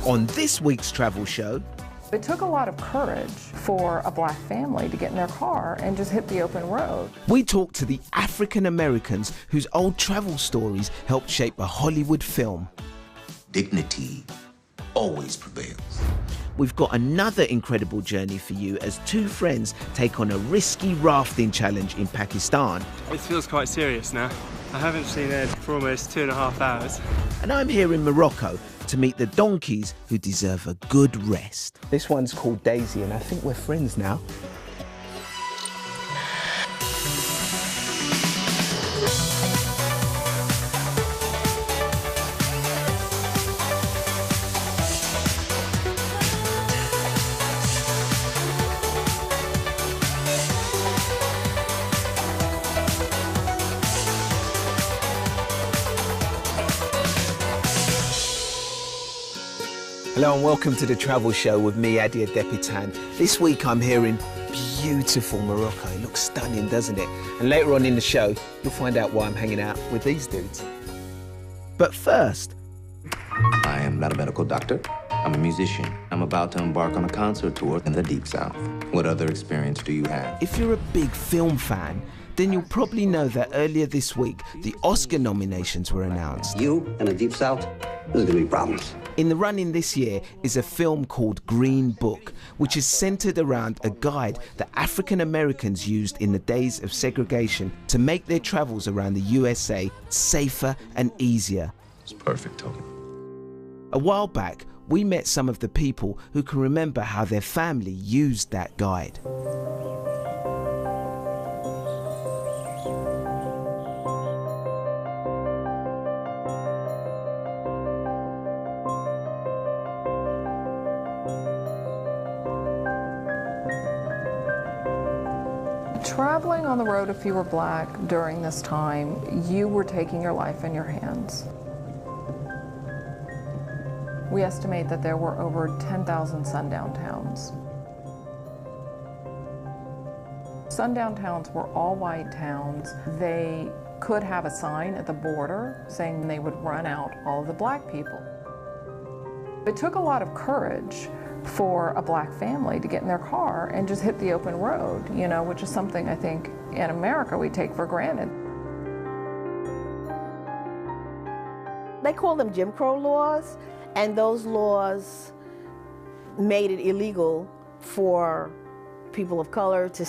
On this week's travel show, it took a lot of courage for a black family to get in their car and just hit the open road. we talk to the African Americans whose old travel stories helped shape a Hollywood film. Dignity always prevails. We've got another incredible journey for you as two friends take on a risky rafting challenge in Pakistan. It feels quite serious now. I haven't seen Ed for almost 2.5 hours. And I'm here in Morocco to meet the donkeys who deserve a good rest. This one's called Daisy, and I think we're friends now. Hello and welcome to the travel show with me, Adia Depitan. This week I'm here in beautiful Morocco. It looks stunning, doesn't it? And later on in the show, you'll find out why I'm hanging out with these dudes. But first, I am not a medical doctor. I'm a musician. I'm about to embark on a concert tour in the Deep South. What other experience do you have? if you're a big film fan, then you'll probably know that earlier this week, the Oscar nominations were announced. You and the Deep South, there's gonna be problems. In the running this year is a film called Green Book, which is centered around a guide that African Americans used in the days of segregation to make their travels around the USA safer and easier. It's perfect, Tony. A while back, we met some of the people who can remember how their family used that guide. Traveling on the road, if you were black during this time, you were taking your life in your hands. We estimate that there were over 10,000 sundown towns. Sundown towns were all white towns. They could have a sign at the border saying they would run out all of the black people. It took a lot of courage for a black family to get in their car and just hit the open road, you know, which is something I think in America we take for granted. They call them Jim Crow laws, and those laws made it illegal for people of color to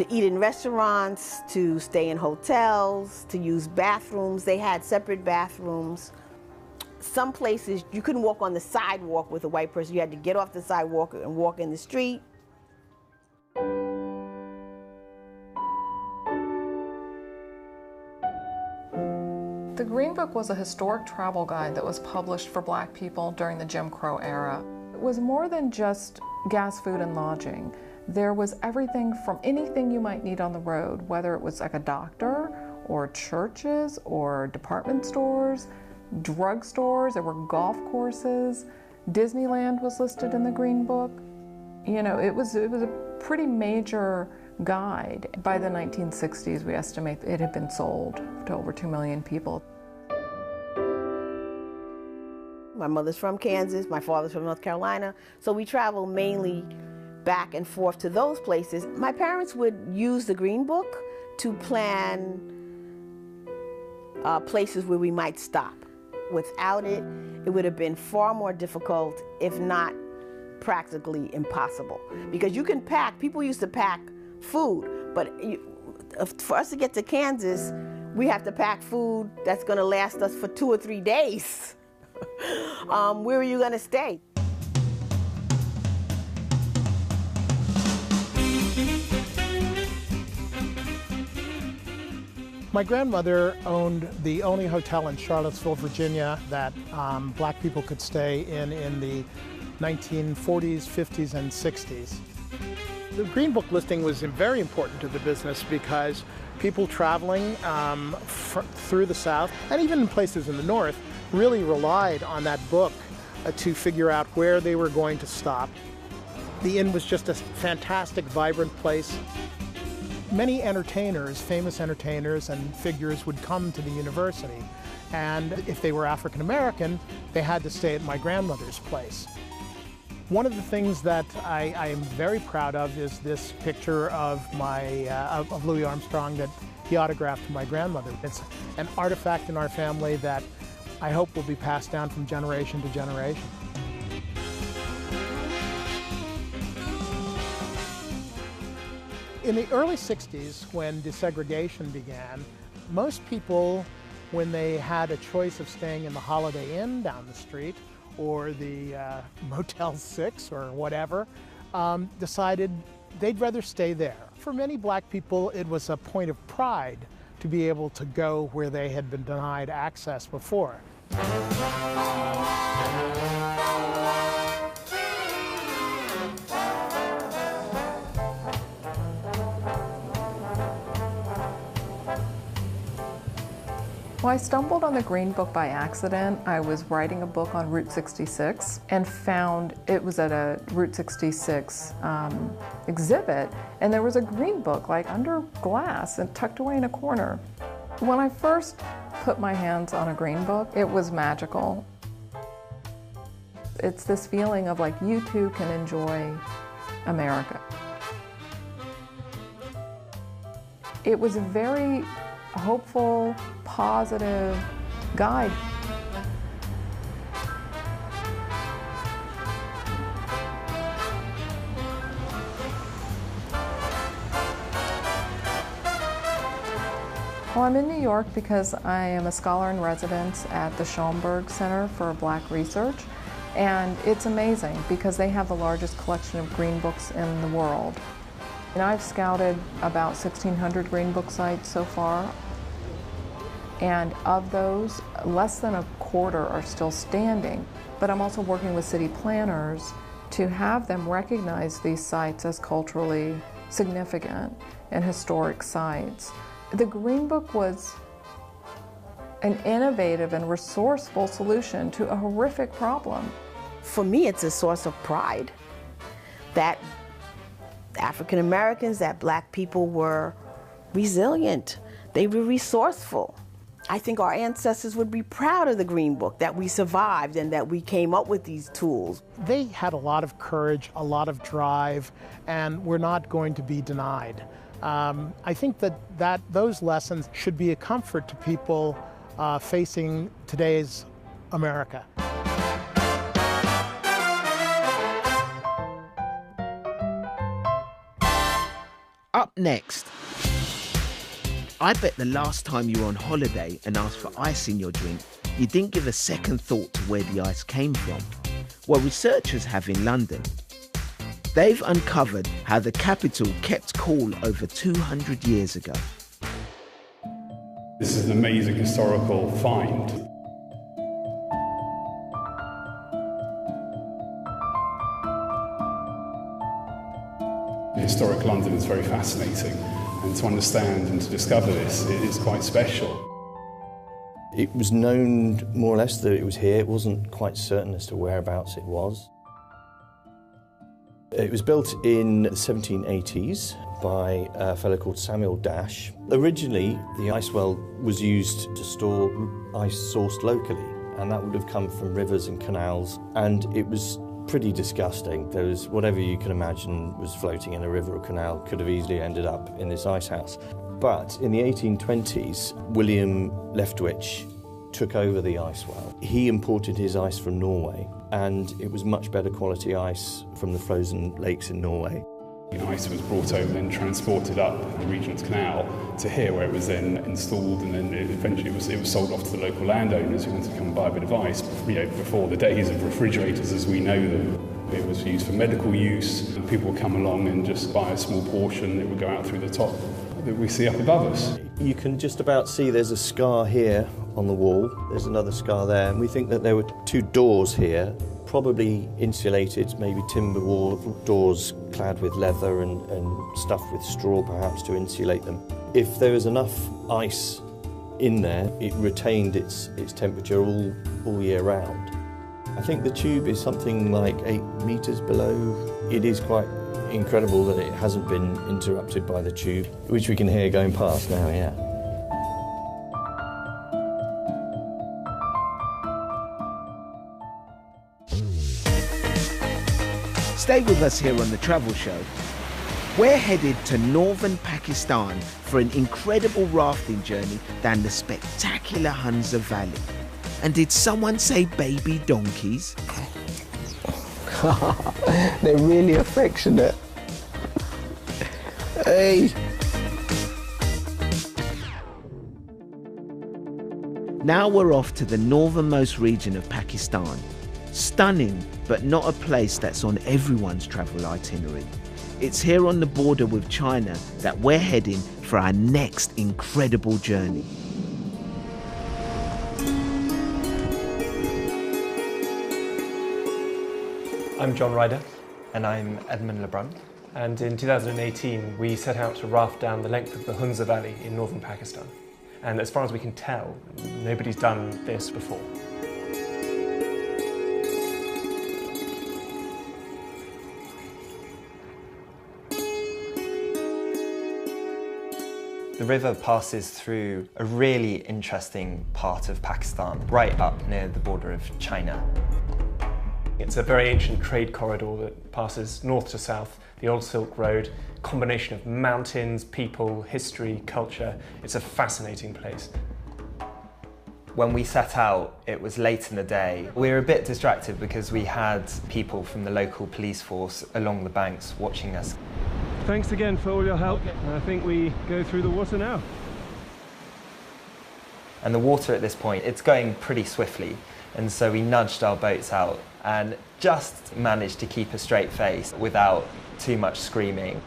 eat in restaurants, to stay in hotels, to use bathrooms. They had separate bathrooms. Some places you couldn't walk on the sidewalk with a white person. You had to get off the sidewalk and walk in the street. The Green Book was a historic travel guide that was published for black people during the Jim Crow era. It was more than just gas, food, and lodging. There was everything from anything you might need on the road, whether it was like a doctor or churches or department stores, drugstores, there were golf courses. Disneyland was listed in the Green Book. You know, it was a pretty major guide. By the 1960s, we estimate it had been sold to over 2 million people. My mother's from Kansas, my father's from North Carolina, so we travel mainly back and forth to those places. My parents would use the Green Book to plan places where we might stop. Without it, it would have been far more difficult, if not practically impossible. Because you can pack, people used to pack food, but for us to get to Kansas, we have to pack food that's gonna last us for 2 or 3 days. Where are you gonna stay? My grandmother owned the only hotel in Charlottesville, Virginia that black people could stay in the 1940s, 50s, and 60s. The Green Book listing was very important to the business because people traveling through the South, and even in places in the North, really relied on that book to figure out where they were going to stop. The inn was just a fantastic, vibrant place. Many entertainers, famous entertainers and figures would come to the university And if they were African American, they had to stay at my grandmother's place. One of the things that I am very proud of is this picture of of Louis Armstrong that he autographed to my grandmother. It's an artifact in our family that I hope will be passed down from generation to generation. In the early 60s, when desegregation began, most people, when they had a choice of staying in the Holiday Inn down the street or the Motel 6 or whatever, decided they'd rather stay there. For many black people, it was a point of pride to be able to go where they had been denied access before. Well, I stumbled on the Green Book by accident. I was writing a book on Route 66 and found it was at a Route 66 exhibit, and there was a Green Book like under glass and tucked away in a corner. When I first put my hands on a Green Book, it was magical. It's this feeling of like you too can enjoy America. It was a very hopeful, positive guide. Well, I'm in New York because I am a scholar in residence at the Schomburg Center for Black Research, and it's amazing because they have the largest collection of Green Books in the world. And I've scouted about 1,600 Green Book sites so far, and of those, less than a quarter are still standing. But I'm also working with city planners to have them recognize these sites as culturally significant and historic sites. The Green Book was an innovative and resourceful solution to a horrific problem. For me, it's a source of pride that African Americans, that black people were resilient, they were resourceful. I think our ancestors would be proud of the Green Book, that we survived and that we came up with these tools. They had a lot of courage, a lot of drive, and we're not going to be denied. I think that those lessons should be a comfort to people facing today's America. Up next, I bet the last time you were on holiday and asked for ice in your drink, you didn't give a second thought to where the ice came from. Well, researchers have in London. They've uncovered how the capital kept cool over 200 years ago. This is an amazing historical find. Historic London is very fascinating, and to understand and to discover this is quite special. It was known more or less that it was here. It wasn't quite certain as to whereabouts it was. It was built in the 1780s by a fellow called Samuel Dash. Originally, the ice well was used to store ice sourced locally, and that would have come from rivers and canals, and it was pretty disgusting. There was whatever you can imagine was floating in a river or canal could have easily ended up in this ice house. But in the 1820s, William Leftwich took over the ice well. He imported his ice from Norway, and it was much better quality ice from the frozen lakes in Norway. The ice was brought over and transported up the Regent's Canal to here, where it was then installed, and then eventually it was sold off to the local landowners who wanted to come and buy a bit of ice. Before the days of refrigerators as we know them, it was used for medical use, and people would come along and just buy a small portion. It would go out through the top that we see up above us. You can just about see there's a scar here on the wall. There's another scar there, and we think that there were two doors here, probably insulated, maybe timber wall doors clad with leather and stuffed with straw perhaps to insulate them. If there was enough ice in there, it retained its temperature all year round. I think the tube is something like 8 meters below. It is quite incredible that it hasn't been interrupted by the tube, which we can hear going past now, yeah. Stay with us here on The Travel Show. We're headed to northern Pakistan for an incredible rafting journey down the spectacular Hunza Valley. And did someone say baby donkeys? They're really affectionate. Hey. Now we're off to the northernmost region of Pakistan. Stunning, but not a place that's on everyone's travel itinerary. It's here on the border with China that we're heading for our next incredible journey. I'm John Ryder. And I'm Edmund Lebrun. And in 2018, we set out to raft down the length of the Hunza Valley in northern Pakistan. And as far as we can tell, nobody's done this before. The river passes through a really interesting part of Pakistan, right up near the border of China. It's a very ancient trade corridor that passes north to south, the old Silk Road, combination of mountains, people, history, culture. It's a fascinating place. When we set out, it was late in the day. We were a bit distracted because we had people from the local police force along the banks watching us. Thanks again for all your help. I think we go through the water now. And the water at this point, it's going pretty swiftly. And so we nudged our boats out and just managed to keep a straight face without too much screaming.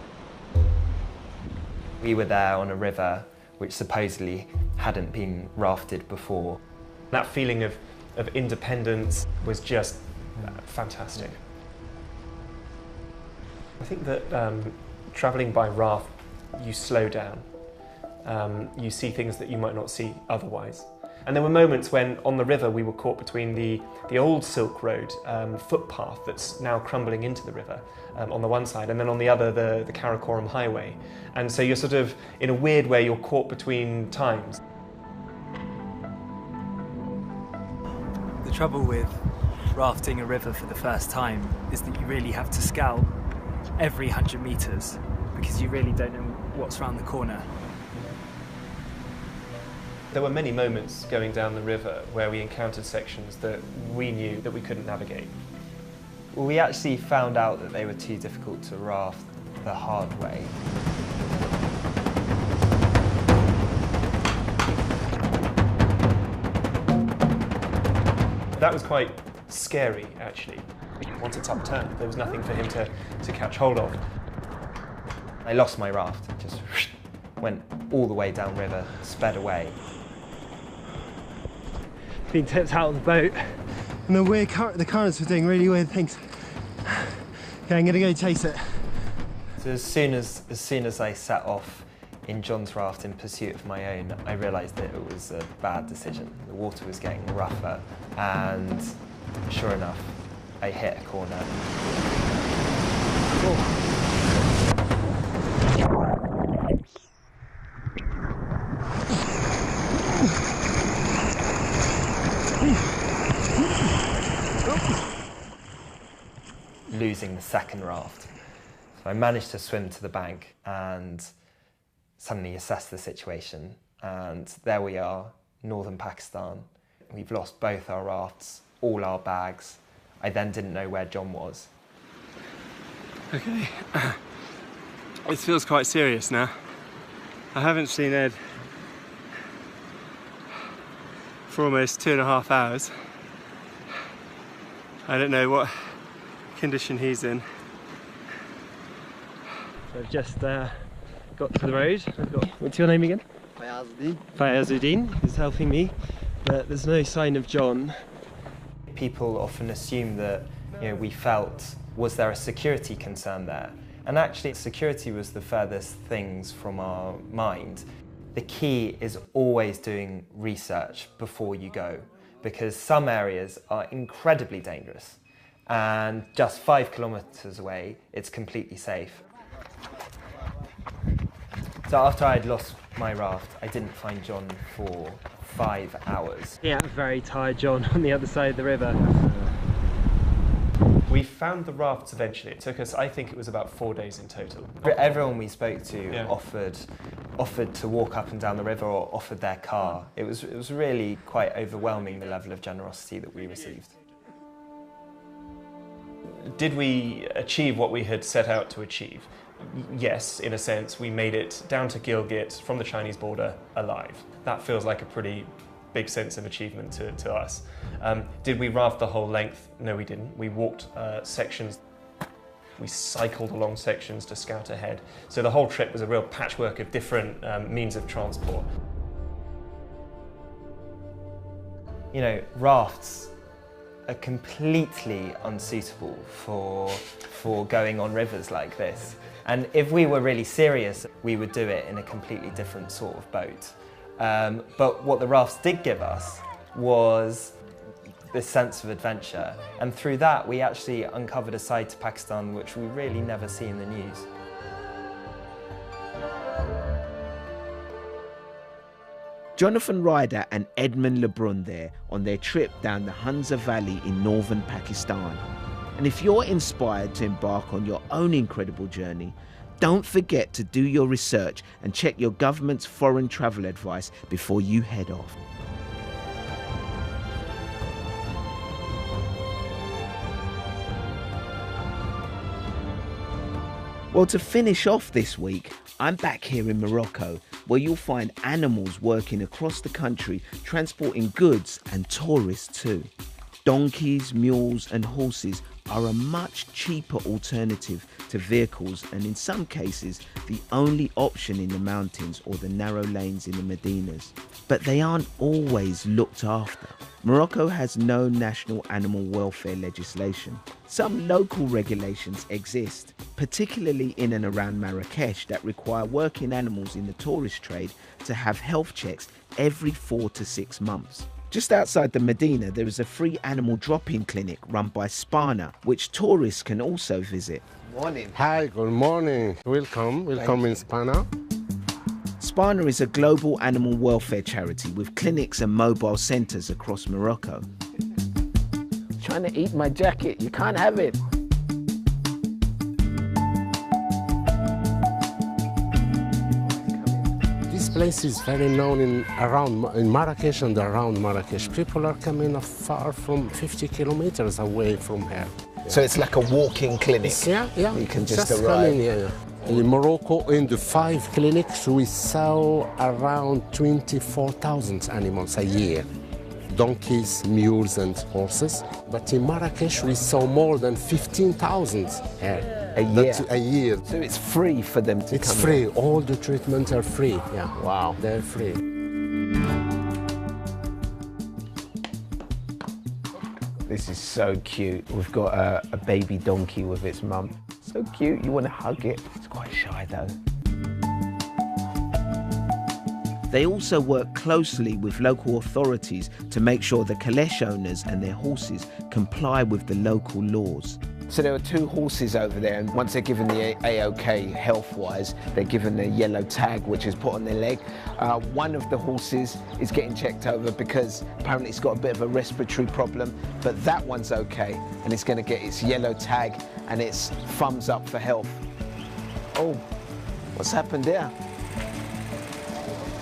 We were there on a river which supposedly hadn't been rafted before. That feeling of independence was just fantastic. I think that travelling by raft, you slow down. You see things that you might not see otherwise. And there were moments when, on the river, we were caught between the old Silk Road footpath that's now crumbling into the river on the one side, and then on the other, the Karakoram Highway. And so you're sort of, in a weird way, you're caught between times. The trouble with rafting a river for the first time is that you really have to scout every 100 metres because you really don't know what's around the corner. There were many moments going down the river where we encountered sections that we knew that we couldn't navigate. Well, we actually found out that they were too difficult to raft the hard way. That was quite scary, actually. Once it's upturned, there was nothing for him to catch hold of. I lost my raft, just went all the way downriver, sped away. Been tipped out of the boat. And the currents were doing really weird things. Okay, I'm gonna go chase it. So as soon as I set off in John's raft in pursuit of my own, I realised that it was a bad decision. The water was getting rougher, and sure enough, I hit a corner. Oh. Losing the second raft. So I managed to swim to the bank and suddenly assess the situation, and there we are, northern Pakistan. We've lost both our rafts, all our bags. I then didn't know where John was. Okay, it feels quite serious now. I haven't seen Ed for almost 2.5 hours. I don't know what condition he's in. So I've just got to the road. What's your name again? Fayazuddin. Fayazuddin is helping me, but there's no sign of John. People often assume that, we felt, was there a security concern there? And actually, security was the furthest things from our mind. The key is always doing research before you go, because some areas are incredibly dangerous, and just 5 kilometers away, it's completely safe. So after I'd lost my raft, I didn't find John for 5 hours. Yeah, very tired John on the other side of the river. We found the rafts eventually. It took us, I think it was about 4 days in total. Everyone we spoke to offered to walk up and down the river or offered their car. It was really quite overwhelming, the level of generosity that we received. Did we achieve what we had set out to achieve? Yes, in a sense. We made it down to Gilgit from the Chinese border alive. That feels like a pretty big sense of achievement to us. Did we raft the whole length? No, we didn't. We walked sections. We cycled along sections to scout ahead. So the whole trip was a real patchwork of different means of transport. You know, rafts are completely unsuitable for going on rivers like this. And if we were really serious, we would do it in a completely different sort of boat. But what the rafts did give us was this sense of adventure. And through that, we actually uncovered a side to Pakistan which we really never see in the news. Jonathan Ryder and Edmund Lebrun there on their trip down the Hunza Valley in northern Pakistan. And if you're inspired to embark on your own incredible journey, don't forget to do your research and check your government's foreign travel advice before you head off. Well, to finish off this week, I'm back here in Morocco, where you'll find animals working across the country, transporting goods and tourists too. Donkeys, mules and horses are a much cheaper alternative to vehicles, and in some cases the only option in the mountains or the narrow lanes in the Medinas. But they aren't always looked after. Morocco has no national animal welfare legislation. Some local regulations exist, particularly in and around Marrakesh, that require working animals in the tourist trade to have health checks every 4 to 6 months. Just outside the Medina, there is a free animal drop-in clinic run by Spana, which tourists can also visit. Morning. Hi, good morning. Welcome in Spana. Spana is a global animal welfare charity with clinics and mobile centres across Morocco. Trying to eat my jacket, you can't have it. This place is very known in Marrakesh and around Marrakesh. People are coming far from 50 kilometers away from here. So it's like a walk-in clinic. Yeah. You can just arrive. In Morocco, in the 5 clinics, we sell around 24,000 animals a year. Donkeys, mules and horses. But in Marrakesh, we sell more than 15,000 here. A year. So it's free for them to come. It's free. All the treatments are free. Yeah. Wow. They're free. This is so cute. We've got a baby donkey with its mum. So cute, you want to hug it. It's quite shy though. They also work closely with local authorities to make sure the Kalesh owners and their horses comply with the local laws. So there are 2 horses over there, and once they're given the AOK health-wise, they're given a yellow tag which is put on their leg. One of the horses is getting checked over because apparently it's got a bit of a respiratory problem, but that one's okay, and it's going to get its yellow tag and its thumbs up for health. Oh, what's happened there?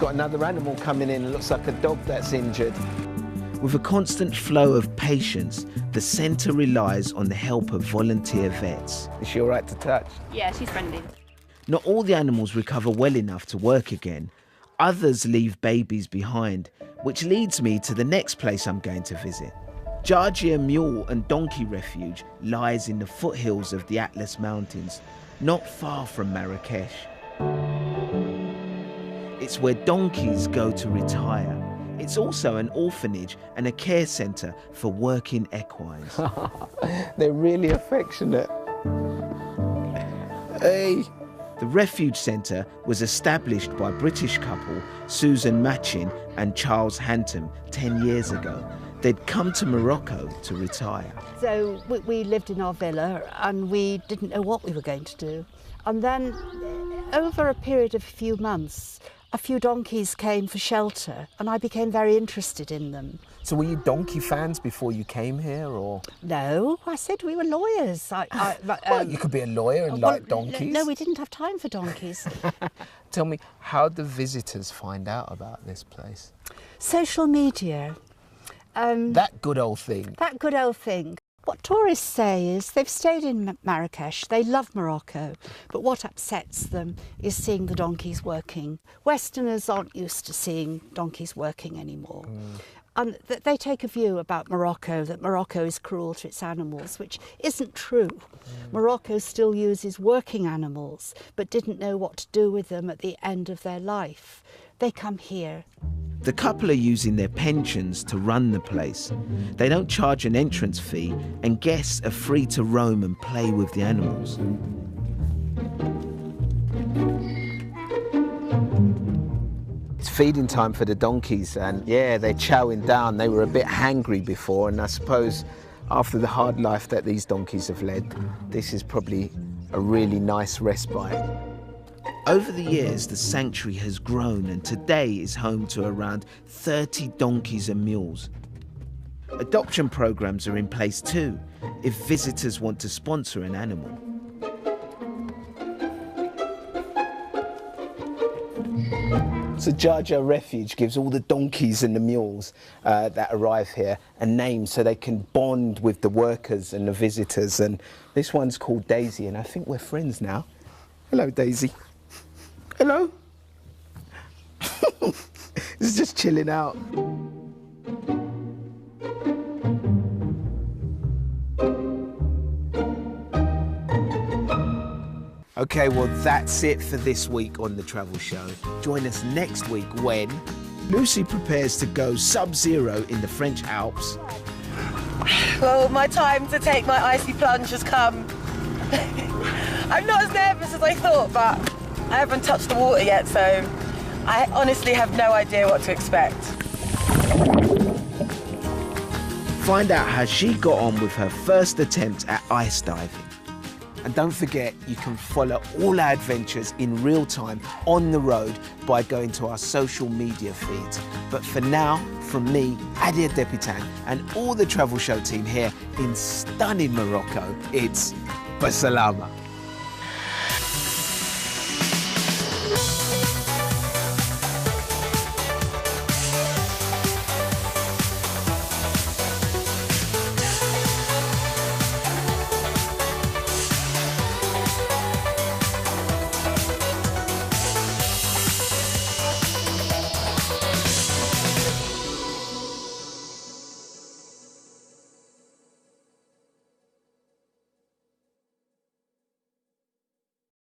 Got another animal coming in. It looks like a dog that's injured. With a constant flow of patients, the centre relies on the help of volunteer vets. Is she all right to touch? Yeah, she's friendly. Not all the animals recover well enough to work again. Others leave babies behind, which leads me to the next place I'm going to visit. Jargia Mule and Donkey Refuge lies in the foothills of the Atlas Mountains, not far from Marrakesh. It's where donkeys go to retire. It's also an orphanage and a care centre for working equines. They're really affectionate. Hey! The refuge centre was established by British couple Susan Machin and Charles Hantum 10 years ago. They'd come to Morocco to retire. So we lived in our villa and we didn't know what we were going to do. And then over a period of a few months, a few donkeys came for shelter and I became very interested in them. So were you donkey fans before you came here, or? No, I said we were lawyers. Well, you could be a lawyer and like donkeys. No, we didn't have time for donkeys. Tell me, how do visitors find out about this place? Social media. That good old thing. That good old thing. What tourists say is they've stayed in Marrakesh, they love Morocco, but what upsets them is seeing the donkeys working. Westerners aren't used to seeing donkeys working anymore. And they take a view about Morocco, that Morocco is cruel to its animals, which isn't true. Morocco still uses working animals, but didn't know what to do with them at the end of their life. They come here. The couple are using their pensions to run the place. They don't charge an entrance fee, and guests are free to roam and play with the animals. It's feeding time for the donkeys, and yeah, they're chowing down. They were a bit hangry before, and I suppose after the hard life that these donkeys have led, this is probably a really nice respite. Over the years, the sanctuary has grown and today is home to around 30 donkeys and mules. Adoption programs are in place too, if visitors want to sponsor an animal. So Jar Jar Refuge gives all the donkeys and the mules that arrive here a name so they can bond with the workers and the visitors. And this one's called Daisy, and I think we're friends now. Hello, Daisy. Hello. It's just chilling out. Okay, well that's it for this week on The Travel Show. Join us next week when Lucy prepares to go sub-zero in the French Alps. Well, my time to take my icy plunge has come. I'm not as nervous as I thought, but I haven't touched the water yet, so I honestly have no idea what to expect. Find out how she got on with her first attempt at ice diving. And don't forget, you can follow all our adventures in real time on the road by going to our social media feeds. But for now, from me, Adia Depitan, and all the Travel Show team here in stunning Morocco, it's Basalama.